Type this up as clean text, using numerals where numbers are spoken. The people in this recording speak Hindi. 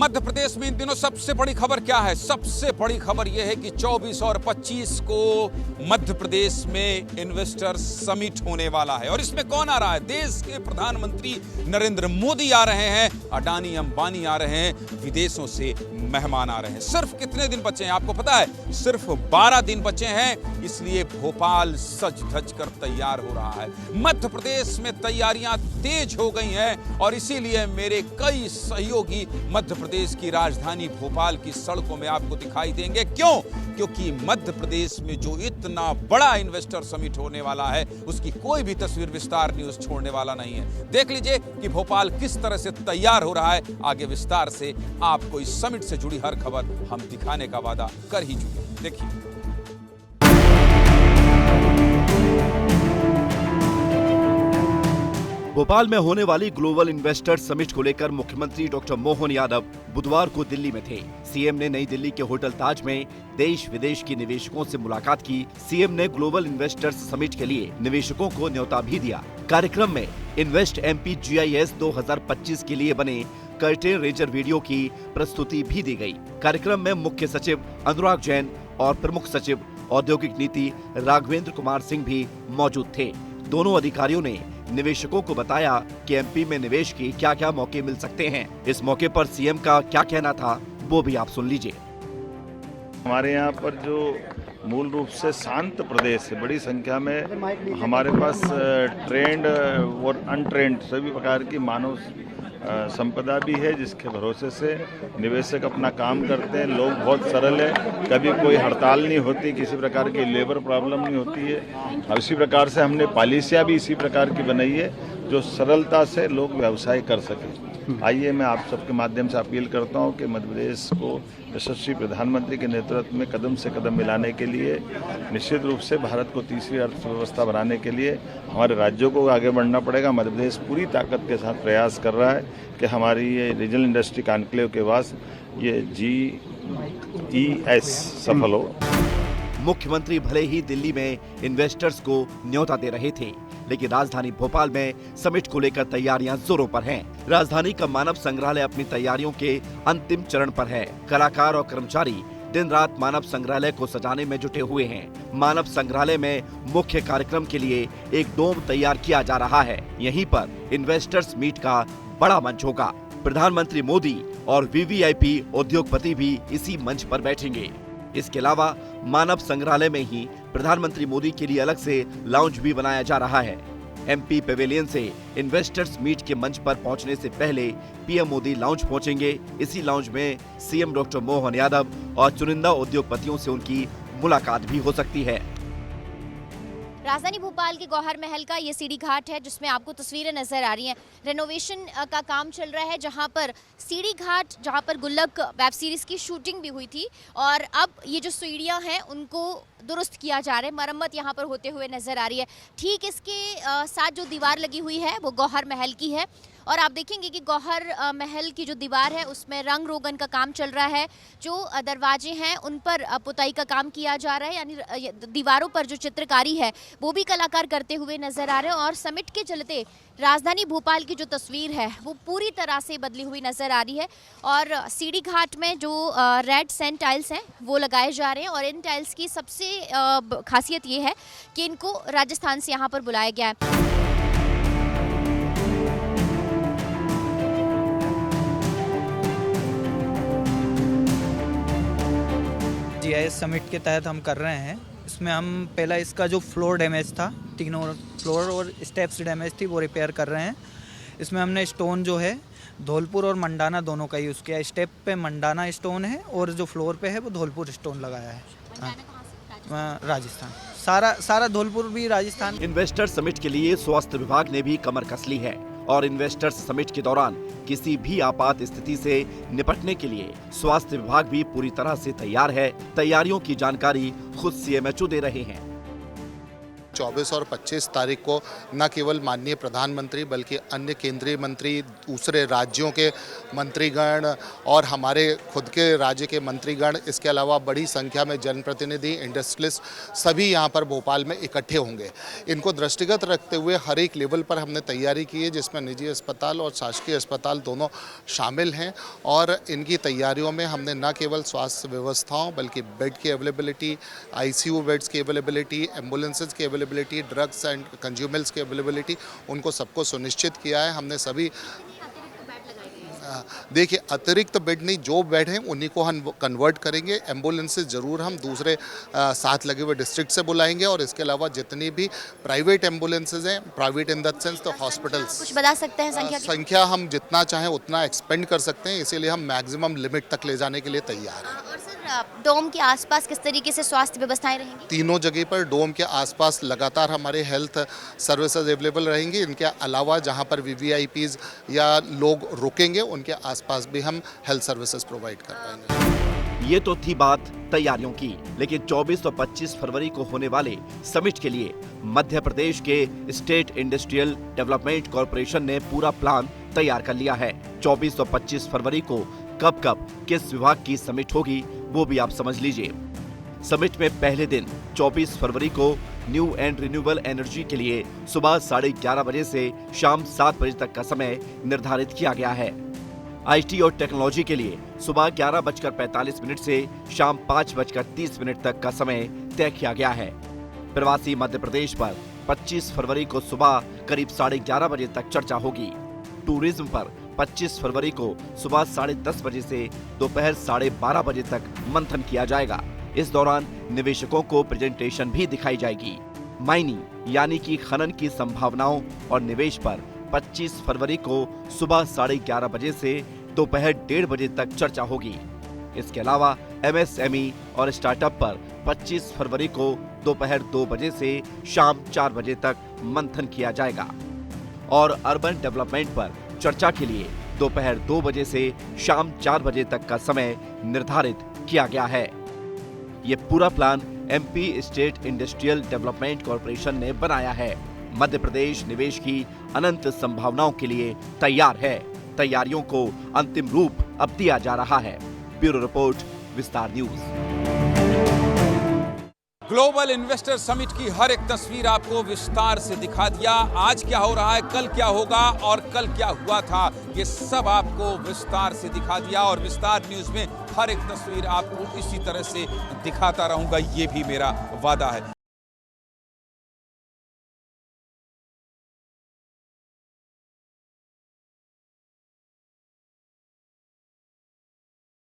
मध्य प्रदेश में इन दिनों सबसे बड़ी खबर क्या है? सबसे बड़ी खबर यह है कि 24 और 25 को मध्य प्रदेश में इन्वेस्टर समिट होने वाला है। और इसमें कौन आ रहा है? देश के प्रधानमंत्री नरेंद्र मोदी आ रहे हैं, अडानी अंबानी आ रहे हैं, विदेशों से मेहमान आ रहे हैं। सिर्फ कितने दिन बचे हैं आपको पता है? सिर्फ 12 दिन बचे हैं। इसलिए भोपाल सज धज कर तैयार हो रहा है। मध्य प्रदेश में तैयारियां तेज हो गई हैं और इसीलिए मेरे कई सहयोगी मध्य प्रदेश की राजधानी भोपाल की सड़कों में आपको दिखाई देंगे। क्यों? क्योंकि मध्य प्रदेश में जो इतना बड़ा इन्वेस्टर समिट होने वाला है उसकी कोई भी तस्वीर विस्तार न्यूज छोड़ने वाला नहीं है। देख लीजिए कि भोपाल किस तरह से तैयार हो रहा है। आगे विस्तार से आपको इस समिट से जुड़ी हर खबर हम दिखाने का वादा कर ही चुके। देखिए, भोपाल में होने वाली ग्लोबल इन्वेस्टर समिट को लेकर मुख्यमंत्री डॉक्टर मोहन यादव बुधवार को दिल्ली में थे। सीएम ने नई दिल्ली के होटल ताज में देश विदेश के निवेशकों से मुलाकात की। सीएम ने ग्लोबल इन्वेस्टर्स समिट के लिए निवेशकों को न्योता भी दिया। कार्यक्रम में इन्वेस्ट एमपी GIS 2025 के लिए बने कर्टेन रेजर वीडियो की प्रस्तुति भी दी गई। कार्यक्रम में मुख्य सचिव अनुराग जैन और प्रमुख सचिव औद्योगिक नीति राघवेंद्र कुमार सिंह भी मौजूद थे। दोनों अधिकारियों ने निवेशकों को बताया कि एमपी में निवेश के क्या क्या मौके मिल सकते हैं। इस मौके पर सीएम का क्या कहना था वो भी आप सुन लीजिए। हमारे यहाँ पर जो मूल रूप से शांत प्रदेश है, बड़ी संख्या में हमारे पास ट्रेंड और अनट्रेंड सभी प्रकार की मानव संपदा भी है, जिसके भरोसे से निवेशक अपना काम करते हैं। लोग बहुत सरल है, कभी कोई हड़ताल नहीं होती, किसी प्रकार की लेबर प्रॉब्लम नहीं होती है। और इसी प्रकार से हमने पॉलिसियाँ भी इसी प्रकार की बनाई है जो सरलता से लोग व्यवसाय कर सकें। आइए मैं आप सबके माध्यम से अपील करता हूं कि मध्य प्रदेश को यशस्वी प्रधानमंत्री के नेतृत्व में कदम से कदम मिलाने के लिए, निश्चित रूप से भारत को तीसरी अर्थव्यवस्था बनाने के लिए हमारे राज्यों को आगे बढ़ना पड़ेगा। मध्य प्रदेश पूरी ताकत के साथ प्रयास कर रहा है कि हमारी ये रीजनल इंडस्ट्री कॉन्क्लेव के पास ये GES सफल हो। मुख्यमंत्री भले ही दिल्ली में इन्वेस्टर्स को न्योता दे रहे थे, लेकिन राजधानी भोपाल में समिट को लेकर तैयारियां जोरों पर हैं। राजधानी का मानव संग्रहालय अपनी तैयारियों के अंतिम चरण पर है। कलाकार और कर्मचारी दिन रात मानव संग्रहालय को सजाने में जुटे हुए हैं। मानव संग्रहालय में मुख्य कार्यक्रम के लिए एक डोम तैयार किया जा रहा है। यहीं पर इन्वेस्टर्स मीट का बड़ा मंच होगा। प्रधानमंत्री मोदी और VVIP उद्योगपति भी इसी मंच पर बैठेंगे। इसके अलावा मानव संग्रहालय में ही प्रधानमंत्री मोदी के लिए अलग से लाउंज भी बनाया जा रहा है। MP पेवेलियन से इन्वेस्टर्स मीट के मंच पर पहुंचने से पहले PM मोदी लाउंज पहुंचेंगे। इसी लाउंज में CM डॉक्टर मोहन यादव और चुनिंदा उद्योगपतियों से उनकी मुलाकात भी हो सकती है। राजधानी भोपाल के गौहर महल का ये सीढ़ी घाट है जिसमें आपको तस्वीरें नजर आ रही हैं। रेनोवेशन का काम चल रहा है, जहां पर सीढ़ी घाट, जहां पर गुल्लक वेब सीरीज की शूटिंग भी हुई थी, और अब ये जो सीढ़ियां हैं उनको दुरुस्त किया जा रहा है। मरम्मत यहाँ पर होते हुए नजर आ रही है। ठीक इसके साथ जो दीवार लगी हुई है वो गौहर महल की है, और आप देखेंगे कि गौहर महल की जो दीवार है उसमें रंग रोगन का काम चल रहा है। जो दरवाजे हैं उन पर पुताई का काम किया जा रहा है, यानी दीवारों पर जो चित्रकारी है वो भी कलाकार करते हुए नजर आ रहे हैं। और समिट के चलते राजधानी भोपाल की जो तस्वीर है वो पूरी तरह से बदली हुई नजर आ रही है। और सीढ़ी घाट में जो रेड सैंड टाइल्स हैं वो लगाए जा रहे हैं, और इन टाइल्स की सबसे खासियत ये है कि इनको राजस्थान से यहाँ पर बुलाया गया है। GIS समिट के तहत हम कर रहे हैं। इसमें हम पहला इसका जो फ्लोर डैमेज था, तीनों फ्लोर और स्टेप्स डैमेज थी, वो रिपेयर कर रहे हैं। इसमें हमने स्टोन जो है धौलपुर और मंडाना दोनों का यूज़ किया। स्टेप पे मंडाना स्टोन है और जो फ्लोर पे है वो धौलपुर स्टोन लगाया है। राजस्थान, सारा धौलपुर भी राजस्थान। इन्वेस्टर समिट के लिए स्वास्थ्य विभाग ने भी कमर कस ली है, और इन्वेस्टर्स समिट के दौरान किसी भी आपात स्थिति से निपटने के लिए स्वास्थ्य विभाग भी पूरी तरह से तैयार है। तैयारियों की जानकारी खुद CMHO दे रहे हैं। 24 और 25 तारीख को न केवल माननीय प्रधानमंत्री बल्कि अन्य केंद्रीय मंत्री, दूसरे राज्यों के मंत्रीगण और हमारे खुद के राज्य के मंत्रीगण, इसके अलावा बड़ी संख्या में जनप्रतिनिधि, इंडस्ट्रियलिस्ट सभी यहाँ पर भोपाल में इकट्ठे होंगे। इनको दृष्टिगत रखते हुए हर एक लेवल पर हमने तैयारी की है, जिसमें निजी अस्पताल और शासकीय अस्पताल दोनों शामिल हैं। और इनकी तैयारियों में हमने न केवल स्वास्थ्य व्यवस्थाओं बल्कि बेड की अवेलेबिलिटी, ICU बेड्स की अवेलेबिलिटी, एम्बुलेंसेज की अवेलेबिलिटी, ड्रग्स एंड कंज्यूमेबल्स की अवेलेबिलिटी, उनको सबको सुनिश्चित किया है। हमने सभी देखिए अतिरिक्त बेड नहीं, जो बेड हैं उन्हीं को हम कन्वर्ट करेंगे। एम्बुलेंसेज ज़रूर हम दूसरे साथ लगे हुए डिस्ट्रिक्ट से बुलाएंगे और इसके अलावा जितनी भी प्राइवेट एम्बुलेंसेज हैं, प्राइवेट इन द सेंस तो हॉस्पिटल्स, कुछ बता सकते हैं संख्या हम जितना चाहें उतना एक्सपेंड कर सकते हैं, इसीलिए हम मैक्सिमम लिमिट तक ले जाने के लिए तैयार हैं। और सर डोम के आसपास किस तरीके से स्वास्थ्य व्यवस्थाएं रहेंगी? तीनों जगह पर डोम के आसपास लगातार हमारे हेल्थ सर्विसेज अवेलेबल रहेंगी। इनके अलावा जहां पर VVIPs या लोग रुकेंगे उनके आसपास भी हम हेल्थ सर्विसेज प्रोवाइड कर पाएंगे। ये तो थी बात तैयारियों की, लेकिन 24 और 25 फरवरी को होने वाले समिट के लिए मध्य प्रदेश के स्टेट इंडस्ट्रियल डेवलपमेंट कॉर्पोरेशन ने पूरा प्लान तैयार कर लिया है। 24 और 25 फरवरी को कब कब किस विभाग की समिट होगी वो भी आप समझ लीजिए। समिट में पहले दिन 24 फरवरी को न्यू एंड रिन्यूएबल एनर्जी के लिए सुबह 11:30 बजे से शाम 7 बजे तक का समय निर्धारित किया गया है। IT और टेक्नोलॉजी के लिए सुबह 11:45 से शाम 5:30 तक का समय तय किया गया है। प्रवासी मध्य प्रदेश पर 25 फरवरी को सुबह करीब 11:30 बजे तक चर्चा होगी। टूरिज्म पर 25 फरवरी को सुबह 10:30 बजे से दोपहर 12:30 बजे तक मंथन किया जाएगा। इस दौरान निवेशकों को प्रेजेंटेशन भी दिखाई जाएगी। माइनिंग यानी कि खनन की संभावनाओं और निवेश पर 25 फरवरी को सुबह 11:30 बजे से दोपहर 1:30 बजे तक चर्चा होगी। इसके अलावा MSME और स्टार्टअप पर 25 फरवरी को दोपहर 2 बजे से शाम 4 बजे तक मंथन किया जाएगा और अर्बन डेवलपमेंट पर चर्चा के लिए दोपहर 2 बजे से शाम 4 बजे तक का समय निर्धारित किया गया है। ये पूरा plan MP state industrial development corporation ने बनाया है। मध्य प्रदेश निवेश की अनंत संभावनाओं के लिए तैयार है। तैयारियों को अंतिम रूप अब दिया जा रहा है। ब्यूरो रिपोर्ट, विस्तार न्यूज। ग्लोबल इन्वेस्टर समिट की हर एक तस्वीर आपको विस्तार से दिखा दिया। आज क्या हो रहा है, कल क्या होगा और कल क्या हुआ था, ये सब आपको विस्तार से दिखा दिया और विस्तार न्यूज में हर एक तस्वीर आपको इसी तरह से दिखाता रहूंगा, ये भी मेरा वादा है।